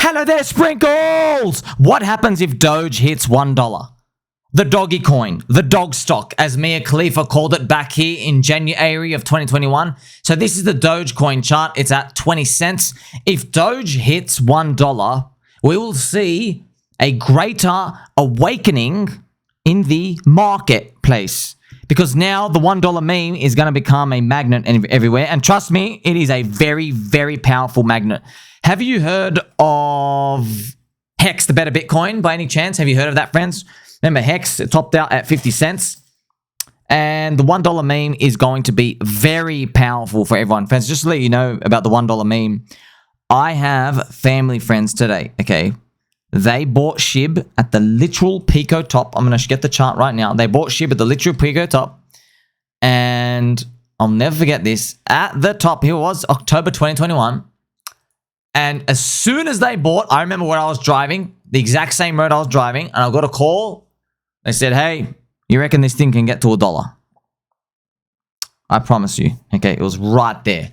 Hello there, Sprinkles! What happens if Doge hits $1? The doggy coin, the dog stock, as Mia Khalifa called it back here in January of 2021. So this is the Doge coin chart. It's at 20 cents. If Doge hits $1, we will see a greater awakening in the marketplace. Because now the $1 meme is going to become a magnet everywhere. And trust me, it is a very, very powerful magnet. Have you heard of Hex, the better Bitcoin, by any chance? Have you heard of that, friends? Remember, Hex, it topped out at 50 cents. And the $1 meme is going to be very powerful for everyone. Friends, just to let you know about the $1 meme, I have family friends today, okay? They bought SHIB at the literal Pico top. I'm going to get the chart right now. They bought SHIB at the literal Pico top. And I'll never forget this. At the top, here it was, October 2021. And as soon as they bought, I remember when I was driving, the exact same road I was driving, and I got a call. They said, hey, you reckon this thing can get to $1? I promise you. Okay, it was right there.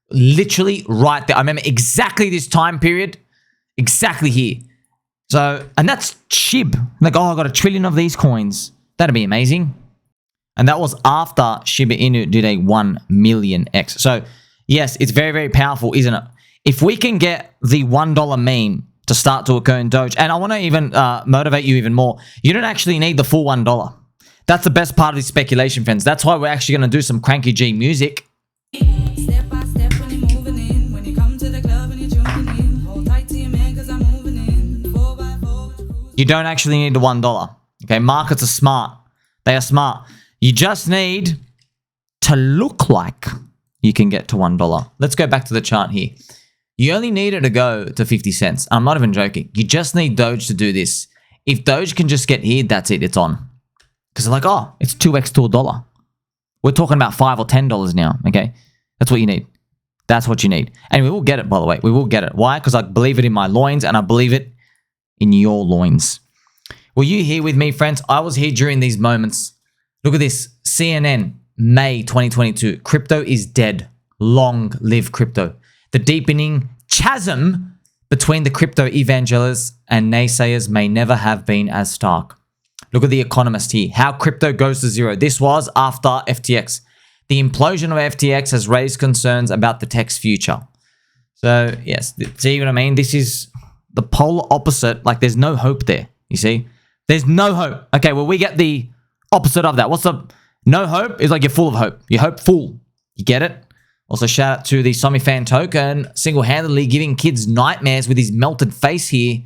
Literally right there. I remember exactly this time period. Exactly here. So, and that's SHIB. Like, oh, I got 1 trillion of these coins. That'd be amazing. And that was after Shiba Inu did a 1 million X. So, yes, it's very, very powerful, isn't it? If we can get the $1 meme to start to occur in Doge, and I want to even motivate you even more, you don't actually need the full $1. That's the best part of this speculation, friends. That's why we're actually going to do some Cranky G music. Step by step when you're moving in. When you come to the club and you're tuning in. Hold tight to your man because I'm moving in. 4x4. You don't actually need the $1. Okay, markets are smart. They are smart. You just need to look like you can get to $1. Let's go back to the chart here. You only need it to go to 50 cents. I'm not even joking. You just need Doge to do this. If Doge can just get here, that's it. It's on. Because they're like, oh, it's 2x to $1. We're talking about $5 or $10 now, okay? That's what you need. That's what you need. And we will get it, by the way. We will get it. Why? Because I believe it in my loins and I believe it in your loins. Were you here with me, friends? I was here during these moments. Look at this. CNN, May 2022. Crypto is dead. Long live crypto. The deepening chasm between the crypto evangelists and naysayers may never have been as stark. Look at The Economist here. How crypto goes to zero. This was after FTX. The implosion of FTX has raised concerns about the tech's future. So, yes, see what I mean? This is the polar opposite. Like, there's no hope there, you see? There's no hope. Okay, well, we get the opposite of that. What's the... No hope is like you're full of hope. You're hopeful. You get it? Also, shout out to the SommiFanToken, single-handedly giving kids nightmares with his melted face here.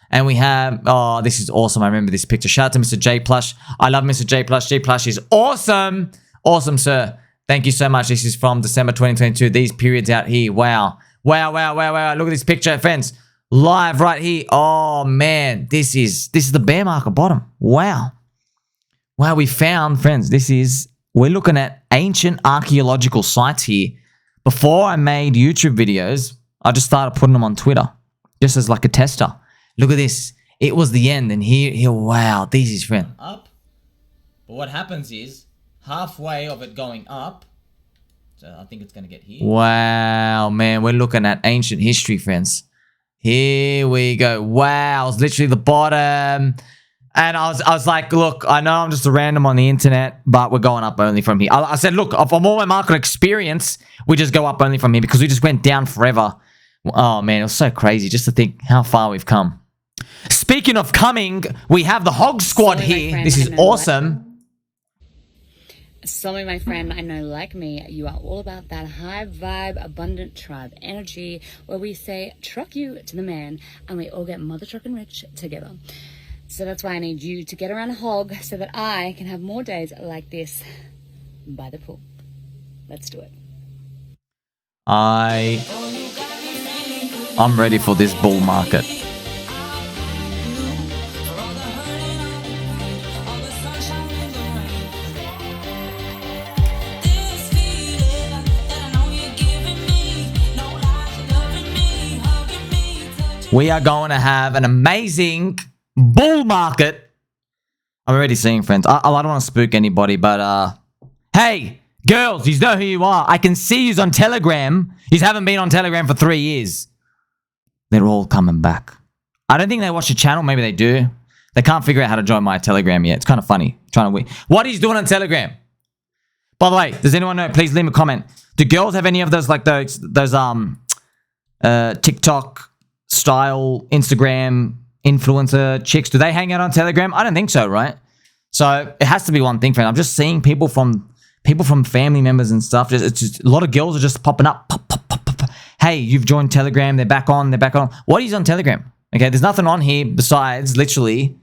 And we have, oh, this is awesome. I remember this picture. Shout out to Mr. J Plush. I love Mr. J Plush. J Plush is awesome. Awesome, sir. Thank you so much. This is from December 2022. These periods out here. Wow. Wow, wow, wow, wow. Look at this picture, friends. Live right here. Oh, man. This is the bear market bottom. Wow. Wow, we found, friends, we're looking at ancient archaeological sites here. Before I made YouTube videos, I just started putting them on Twitter, just as like a tester. Look at this. It was the end, and here, wow, this is, friend. Up. But what happens is, halfway of it going up, so I think it's going to get here. Wow, man, we're looking at ancient history, friends. Here we go. Wow, it's literally the bottom. And I was like, look, I know I'm just a random on the internet, but we're going up only from here. I said, look, from all my market experience, we just go up only from here because we just went down forever. Oh, man, it was so crazy just to think how far we've come. Speaking of coming, we have the Hog Squad here. This is awesome. Sommi, my friend, I know like me, you are all about that high vibe, abundant tribe energy where we say, truck you to the man, and we all get mother trucking rich together. So that's why I need you to get around a hog so that I can have more days like this by the pool. Let's do it. I'm ready for this bull market. We are going to have an amazing bull market. I'm already seeing, friends. I don't want to spook anybody, but hey, girls, you know who you are. I can see yous on Telegram. Yous haven't been on Telegram for 3 years. They're all coming back. I don't think they watch the channel. Maybe they do. They can't figure out how to join my Telegram yet. It's kind of funny. Trying to win. What he's doing on Telegram? By the way, does anyone know? Please leave a comment. Do girls have any of those, like those TikTok style Instagram influencer chicks? Do they hang out on Telegram? I don't think so, right? So it has to be one thing, friend. I'm just seeing people from family members and stuff. It's just a lot of girls are just popping up. Pop, pop, pop, pop. Hey, you've joined Telegram. They're back on. What is on Telegram? Okay, there's nothing on here besides literally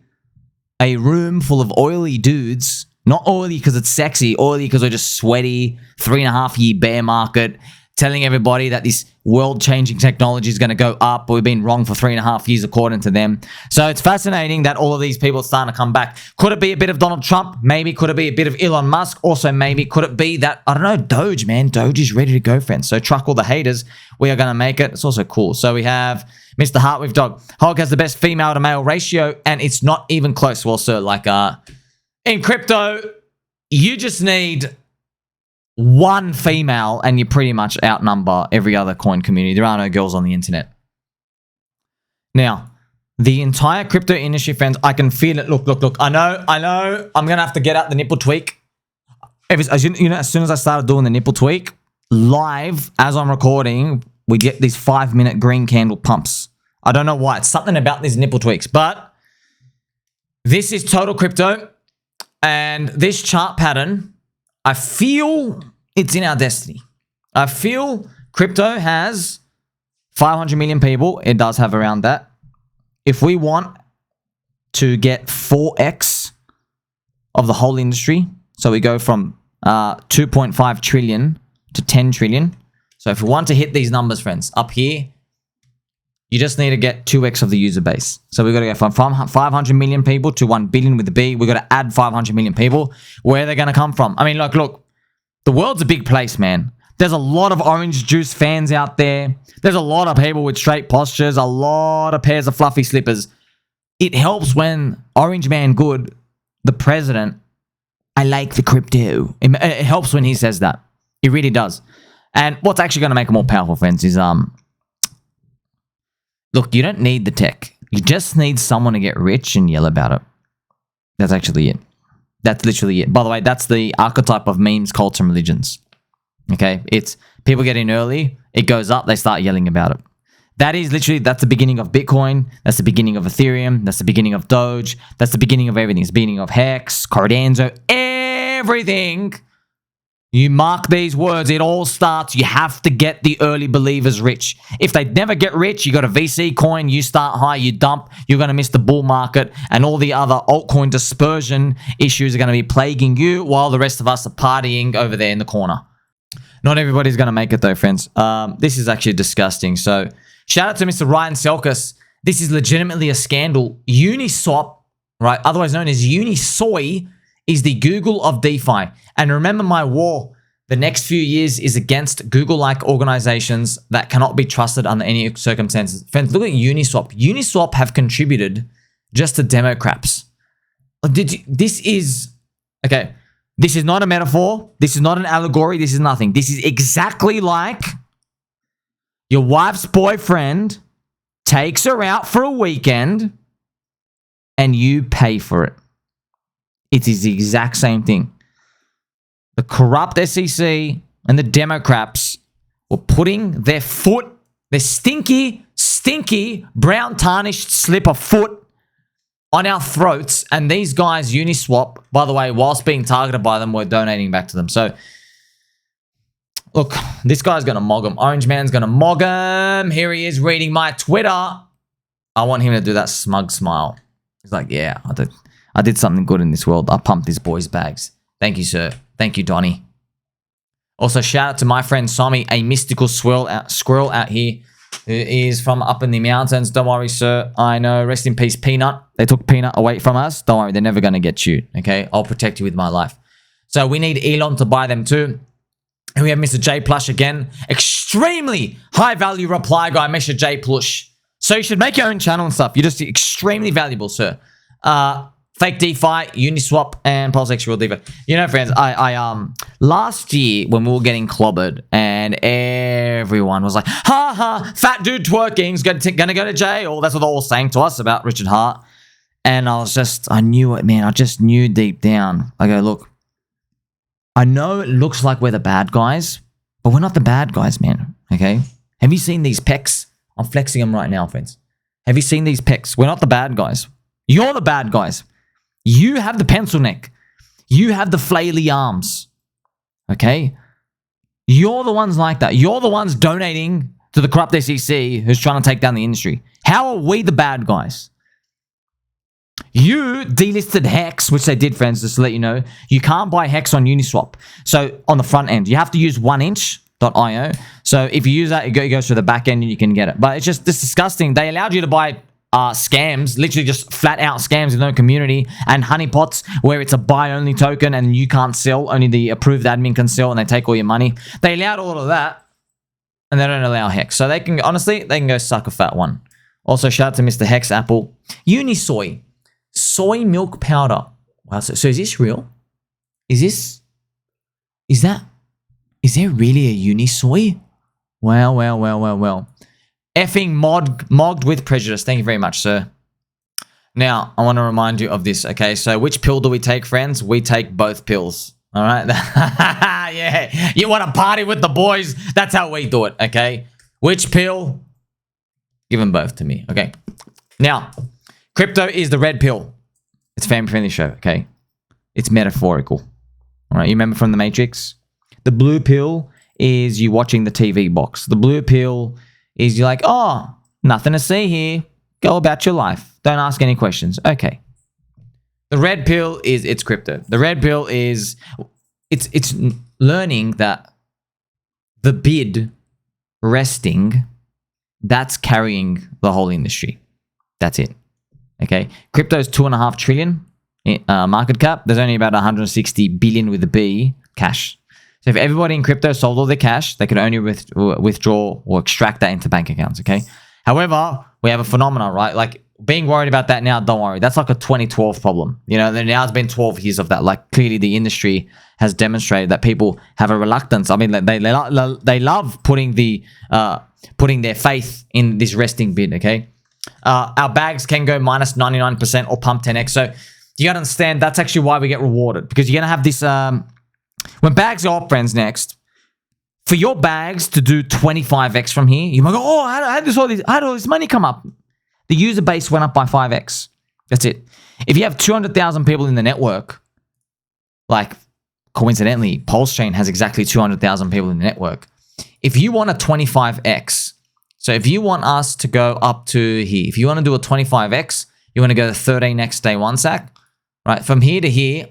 a room full of oily dudes. Not oily because it's sexy, oily because we're just sweaty, 3.5-year bear market, telling everybody that this world-changing technology is going to go up, but we've been wrong for 3.5 years according to them. So it's fascinating that all of these people are starting to come back. Could it be a bit of Donald Trump? Maybe. Could it be a bit of Elon Musk? Also maybe. Could it be that, I don't know, Doge, man. Doge is ready to go, friends. So truck all the haters. We are going to make it. It's also cool. So we have Mr. Heart with Dog. Hog has the best female to male ratio, and it's not even close. Well, sir, like, in crypto, you just need one female and you pretty much outnumber every other coin community. There are no girls on the internet. Now, the entire crypto industry, friends, I can feel it. Look. I know. I'm going to have to get out the nipple tweak. As soon as I started doing the nipple tweak, live, as I'm recording, we get these 5-minute green candle pumps. I don't know why. It's something about these nipple tweaks. But this is total crypto. And this chart pattern, I feel it's in our destiny. I feel crypto has 500 million people. It does have around that. If we want to get 4x of the whole industry, so we go from 2.5 trillion to 10 trillion. So if we want to hit these numbers, friends, up here, you just need to get 2x of the user base. So we've got to go from 500 million people to 1 billion with a B. We've got to add 500 million people. Where are they going to come from? I mean, look, the world's a big place, man. There's a lot of orange juice fans out there. There's a lot of people with straight postures, a lot of pairs of fluffy slippers. It helps when Orange Man Good, the president, I like the crypto. It helps when he says that. It really does. And what's actually going to make it more powerful, friends, is look, you don't need the tech. You just need someone to get rich and yell about it. That's actually it. That's literally it. By the way, that's the archetype of memes, cults, and religions. Okay? It's people get in early, it goes up, they start yelling about it. That's the beginning of Bitcoin. That's the beginning of Ethereum. That's the beginning of Doge. That's the beginning of everything. It's the beginning of Hex, Cardano, everything. You mark these words, it all starts. You have to get the early believers rich. If they never get rich, you got a VC coin, you start high, you dump, you're going to miss the bull market, and all the other altcoin dispersion issues are going to be plaguing you while the rest of us are partying over there in the corner. Not everybody's going to make it though, friends. This is actually disgusting. So, shout out to Mr. Ryan Selkis. This is legitimately a scandal. Uniswap, right, otherwise known as Unisoy, is the Google of DeFi. And remember my war, the next few years is against Google-like organizations that cannot be trusted under any circumstances. Friends, look at Uniswap. Uniswap have contributed just to Democrats. This is not a metaphor. This is not an allegory. This is nothing. This is exactly like your wife's boyfriend takes her out for a weekend and you pay for it. It is the exact same thing. The corrupt SEC and the Democrats were putting their foot, their stinky, brown tarnished slip of foot on our throats. And these guys, Uniswap, by the way, whilst being targeted by them, were donating back to them. So, look, this guy's going to mog him. Orange Man's going to mog him. Here he is reading my Twitter. I want him to do that smug smile. He's like, yeah, I did something good in this world. I pumped this boy's bags. Thank you, sir. Thank you, Donnie. Also, shout out to my friend Sommi, a mystical squirrel out here who is from up in the mountains. Don't worry, sir. I know. Rest in peace, Peanut. They took Peanut away from us. Don't worry. They're never going to get you. Okay? I'll protect you with my life. So we need Elon to buy them too. And we have Mr. J Plush again. Extremely high value reply guy, Mr. J Plush. So you should make your own channel and stuff. You're just extremely valuable, sir. Fake DeFi, Uniswap, and PulseX Real DeFi. You know, friends, I last year when we were getting clobbered and everyone was like, ha ha, fat dude twerking's gonna go to jail. That's what they're all saying to us about Richard Hart. And I knew it, man. I just knew deep down. I go, look, I know it looks like we're the bad guys, but we're not the bad guys, man. Okay? Have you seen these pecs? I'm flexing them right now, friends. Have you seen these pecs? We're not the bad guys. You're the bad guys. You have the pencil neck. You have the flaily arms. Okay? You're the ones like that. You're the ones donating to the corrupt SEC who's trying to take down the industry. How are we the bad guys? You delisted Hex, which they did, friends, just to let you know. You can't buy Hex on Uniswap. So on the front end, you have to use 1inch.io. So if you use that, it goes to the back end and you can get it. But it's just disgusting. They allowed you to buy scams, literally just flat out scams with no community, and honeypots where it's a buy only token and you can't sell, only the approved admin can sell, and they take all your money. They allowed all of that and they don't allow Hex. So they can, honestly, they can go suck a fat one. Also, shout out to Mr. Hex Apple. Unisoy. Soy milk powder. Wow, so is this real? Is there really a Unisoy? Well. Effing mogged with prejudice. Thank you very much, sir. Now, I want to remind you of this, okay? So which pill do we take, friends? We take both pills, all right? Yeah, you want to party with the boys? That's how we do it, okay? Which pill? Give them both to me, okay? Now, crypto is the red pill. It's a family-friendly show, okay? It's metaphorical, all right? You remember from The Matrix? The blue pill is you watching the TV box. The blue pill is you're like, oh, nothing to see here. Go about your life. Don't ask any questions. Okay. The red pill is it's crypto. The red pill is it's learning that the bid resting, that's carrying the whole industry. That's it. Okay. Crypto's 2.5 trillion market cap. There's only about 160 billion with a B cash. So if everybody in crypto sold all their cash, they could only withdraw or extract that into bank accounts, okay? However, we have a phenomenon, right? Like, being worried about that now, don't worry. That's like a 2012 problem. You know, now it's been 12 years of that. Like, clearly the industry has demonstrated that people have a reluctance. I mean, they love putting their faith in this resting bid, okay? Our bags can go minus 99% or pump 10x. So you got to understand that's actually why we get rewarded, because you're going to have this... when bags go up, friends, next, for your bags to do 25x from here, you might go, oh, how did all this money come up? The user base went up by 5x. That's it. If you have 200,000 people in the network, like coincidentally, Pulse Chain has exactly 200,000 people in the network. If you want a 25x, so if you want us to go up to here, if you want to do a 25x, you want to go to 13x day one sack, right? From here to here,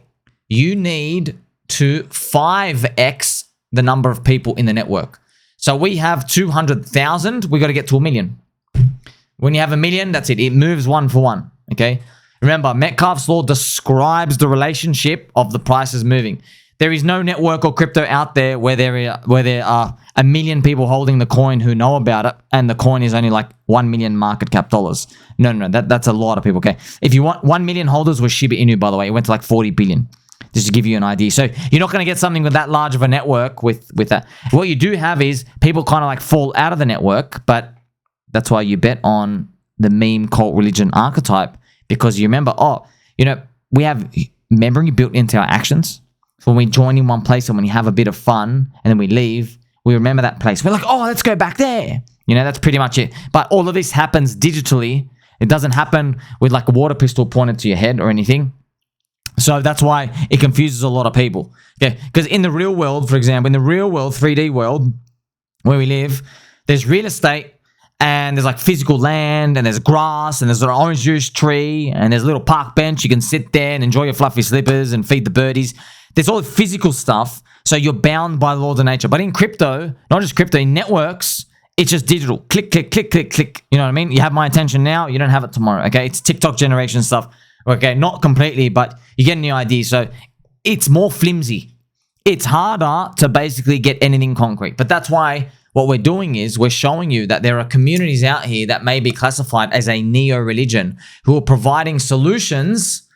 you need to 5x the number of people in the network. So we have 200,000. We got to get to 1 million. When you have 1 million, that's it. It moves one for one. Okay. Remember, Metcalfe's law describes the relationship of the prices moving. There is no network or crypto out there where there are 1 million people holding the coin who know about it, and the coin is only like 1 million market cap dollars. No, that's a lot of people. Okay. If you want 1 million holders was Shiba Inu, by the way, it went to like 40 billion. Just to give you an idea. So you're not going to get something with that large of a network with that. What you do have is people kind of like fall out of the network, but that's why you bet on the meme cult religion archetype, because you remember, we have memory built into our actions. So when we join in one place and when you have a bit of fun and then we leave, we remember that place. We're like, oh, let's go back there. You know, that's pretty much it. But all of this happens digitally. It doesn't happen with like a water pistol pointed to your head or anything. So that's why it confuses a lot of people. Okay, because in the real world, for example, in the real world, 3D world, where we live, there's real estate and there's like physical land and there's grass and there's an orange juice tree and there's a little park bench. You can sit there and enjoy your fluffy slippers and feed the birdies. There's all the physical stuff. So you're bound by the laws of nature. But in crypto, not just crypto, in networks, it's just digital. Click, click, click, click, click. You know what I mean? You have my attention now. You don't have it tomorrow. Okay, it's TikTok generation stuff. Okay, not completely, but you get any idea. So it's more flimsy. It's harder to basically get anything concrete. But that's why what we're doing is we're showing you that there are communities out here that may be classified as a neo-religion who are providing solutions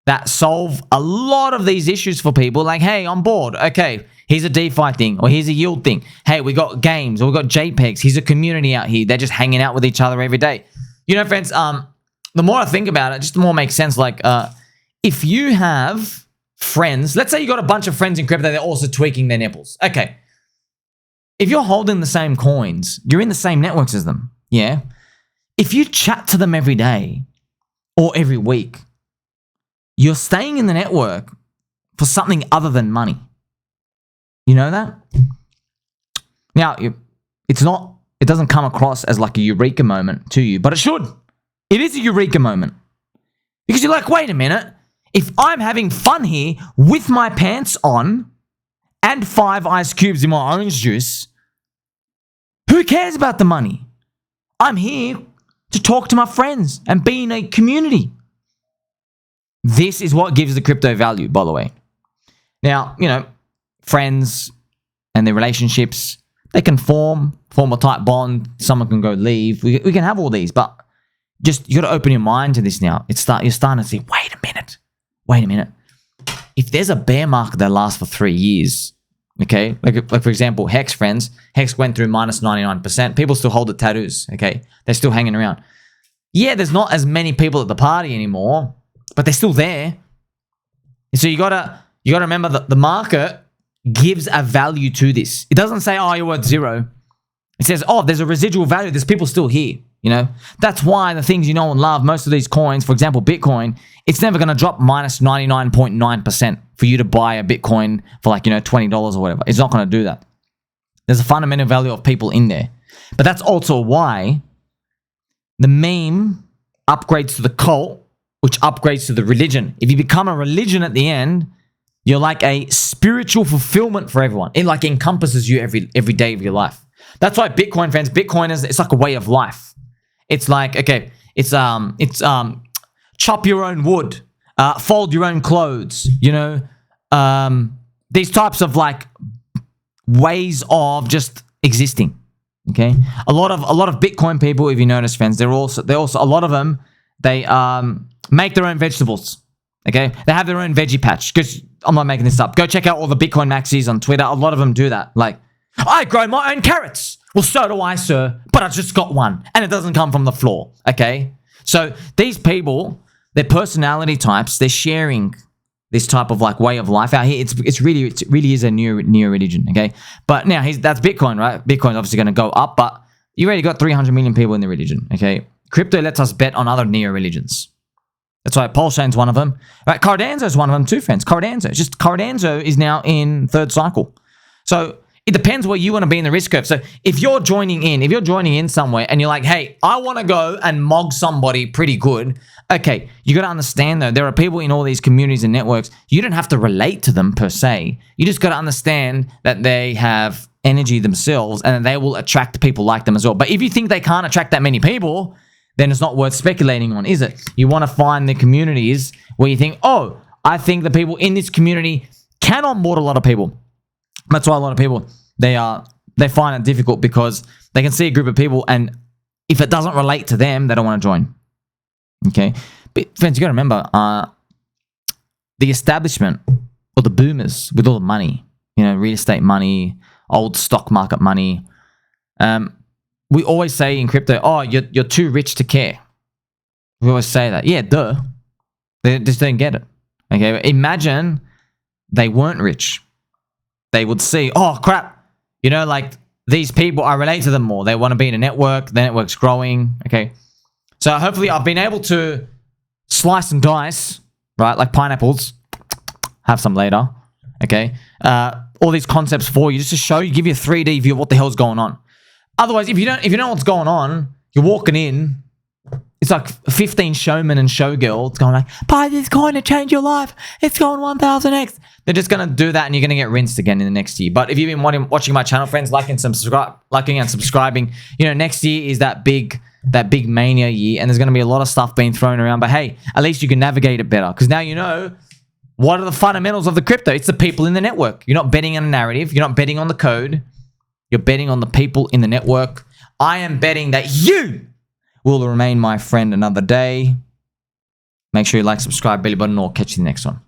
that solve a lot of these issues for people. Like, hey, I'm bored. Okay, here's a DeFi thing, or here's a yield thing. Hey, we got games, or we got JPEGs. Here's a community out here. They're just hanging out with each other every day. You know, friends, the more I think about it, just the more it makes sense. Like, if you have friends, let's say you got a bunch of friends in crypto, they're also tweaking their nipples. Okay. If you're holding the same coins, you're in the same networks as them. Yeah. If you chat to them every day or every week, you're staying in the network for something other than money. You know that? Now, it doesn't come across as like a eureka moment to you, but it should. It is a eureka moment. Because you're like, wait a minute. If I'm having fun here with my pants on and 5 ice cubes in my orange juice, who cares about the money? I'm here to talk to my friends and be in a community. This is what gives the crypto value, by the way. Now, you know, friends and their relationships, they can form a tight bond. Someone can go leave. We can have all these, but just you got to open your mind to this now. You're starting to see, wait a minute. If there's a bear market that lasts for 3 years, okay, like for example, Hex friends, Hex went through minus 99%. People still hold the tattoos, okay? They're still hanging around. Yeah, there's not as many people at the party anymore, but they're still there. So you gotta remember that the market gives a value to this. It doesn't say, oh, you're worth 0. It says, oh, there's a residual value. There's people still here. You know, that's why the things you know and love, most of these coins, for example, Bitcoin, it's never going to drop minus 99.9% for you to buy a Bitcoin for like, you know, $20 or whatever. It's not going to do that. There's a fundamental value of people in there. But that's also why the meme upgrades to the cult, which upgrades to the religion. If you become a religion at the end, you're like a spiritual fulfillment for everyone. It like encompasses you every day of your life. That's why Bitcoin, friends, Bitcoin it's like a way of life. It's like, okay, it's chop your own wood, fold your own clothes, you know, these types of like ways of just existing. Okay, a lot of Bitcoin people, if you notice, friends, they're also a lot of them, they make their own vegetables. Okay, they have their own veggie patch. Because I'm not making this up. Go check out all the Bitcoin maxis on Twitter. A lot of them do that. Like, I grow my own carrots. Well, so do I, sir. But I just got one. And it doesn't come from the floor. Okay? So these people, their personality types, they're sharing this type of like way of life out here. It really is a new religion. Okay? But now that's Bitcoin, right? Bitcoin's obviously going to go up. But you already got 300 million people in the religion. Okay? Crypto lets us bet on other neo-religions. That's why Polshane's one of them. Right? Cardano's one of them too, friends. Cardano is now in 3rd cycle. So it depends where you want to be in the risk curve. So if you're joining in somewhere and you're like, hey, I want to go and mog somebody pretty good. Okay, you got to understand though, there are people in all these communities and networks. You don't have to relate to them per se. You just got to understand that they have energy themselves and they will attract people like them as well. But if you think they can't attract that many people, then it's not worth speculating on, is it? You want to find the communities where you think, oh, I think the people in this community can onboard a lot of people. That's why a lot of people, they find it difficult because they can see a group of people and if it doesn't relate to them, they don't want to join. Okay? But friends, you got to remember, the establishment or the boomers with all the money, you know, real estate money, old stock market money, we always say in crypto, oh, you're too rich to care. We always say that. Yeah, duh. They just don't get it. Okay? Imagine they weren't rich. They would see, oh, crap. You know, like these people, I relate to them more. They want to be in a network. The network's growing. Okay. So hopefully I've been able to slice and dice, right? Like pineapples. Have some later. Okay. All these concepts for you just to show you, give you a 3D view of what the hell's going on. Otherwise, if you know what's going on, you're walking in, it's like 15 showmen and showgirls going like, buy this coin to change your life. It's going 1000x. They're just going to do that and you're going to get rinsed again in the next year. But if you've been watching my channel, friends, liking and subscribing, you know, next year is that big mania year and there's going to be a lot of stuff being thrown around. But hey, at least you can navigate it better because now you know what are the fundamentals of the crypto. It's the people in the network. You're not betting on a narrative. You're not betting on the code. You're betting on the people in the network. I am betting that you will remain my friend another day. Make sure you like, subscribe, belly button, or catch you in the next one.